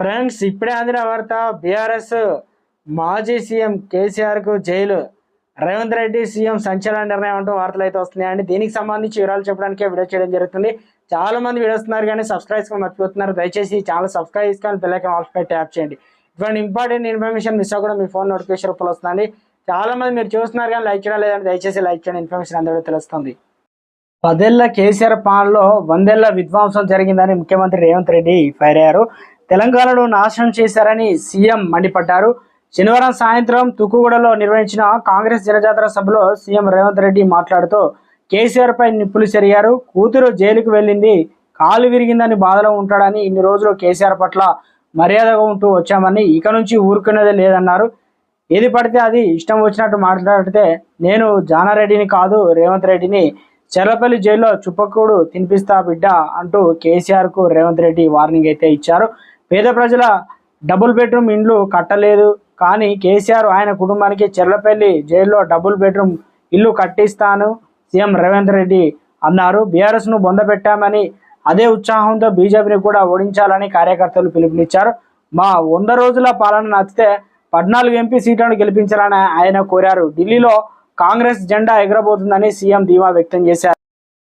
Friends, ఇప్పుడే అందిన వార్త. బీఆర్ఎస్ మాజీ సీఎం కేసీఆర్ కు జైలు. రేవంత్ రెడ్డి సీఎం సంచలన నిర్ణయం అంటూ వార్తలు అయితే వస్తున్నాయండి. దీనికి సంబంధించి వివరాలు చెప్పడానికి వీడియో చేయడం జరుగుతుంది. చాలా మంది వీడియోస్తున్నారు కానీ సబ్స్క్రైబ్ మర్చిపోతున్నారు. దయచేసి ఛానల్ సబ్స్క్రైబ్ చేసుకొని బెల్ ఐకాన్ ఆల్ పై ట్యాప్ చేయండి. ఇటువంటి ఇంపార్టెంట్ ఇన్ఫర్మేషన్ మిస్ అవ్వకుండా మీ ఫోన్ నోటిఫికేషన్ రూపంలో వస్తుంది. చాలా మంది మీరు చూస్తున్నారు కానీ లైక్ చేయడం లేదంటే దయచేసి లైక్ చేయండి. ఇన్ఫర్మేషన్ అందరికీ తెలుస్తుంది. 10 ఏళ్ల కేసీఆర్ పాలనలో 100 ఏళ్ల విధ్వంసం జరిగిందని ముఖ్యమంత్రి రేవంత్ రెడ్డి ఫైర్ అయ్యారు. తెలంగాణను నాశనం చేశారని సీఎం మండిపడ్డారు. శనివారం సాయంత్రం తుక్కుగూడలో నిర్వహించిన కాంగ్రెస్ జనజాతర సభలో సీఎం రేవంత్ రెడ్డి మాట్లాడుతూ కేసీఆర్ పై నిప్పులు చెరిగారు. కూతురు జైలుకు వెళ్ళింది, కాలు విరిగిందని బాధలో ఉంటాడని, ఇన్ని రోజులు కేసీఆర్ పట్ల మర్యాదగా ఉంటూ వచ్చామని, ఇక నుంచి ఊరుకునేదే లేదన్నారు. ఏది పడితే అది ఇష్టం వచ్చినట్టు మాట్లాడితే నేను జానారెడ్డిని కాదు, రేవంత్ రెడ్డిని చెర్లపల్లి జైల్లో చుప్పకూడు తినిపిస్తా బిడ్డ అంటూ కేసీఆర్ కు రేవంత్ రెడ్డి వార్నింగ్ అయితే ఇచ్చారు. పేద ప్రజల డబుల్ బెడ్రూమ్ ఇండ్లు కట్టలేదు కానీ కేసీఆర్ ఆయన కుటుంబానికి చెర్లపల్లి జైల్లో డబుల్ బెడ్రూమ్ ఇల్లు కట్టిస్తాను సీఎం రేవంత్ రెడ్డి అన్నారు. బీఆర్ఎస్ను బొందపెట్టామని, అదే ఉత్సాహంతో బీజేపీని కూడా ఓడించాలని కార్యకర్తలు పిలుపునిచ్చారు. మా 100 రోజుల పాలన నచ్చితే 14 ఎంపీ సీట్లను గెలిపించాలని ఆయన కోరారు. ఢిల్లీలో కాంగ్రెస్ జెండా ఎగరబోతుందని సీఎం ధీమా వ్యక్తం చేశారు.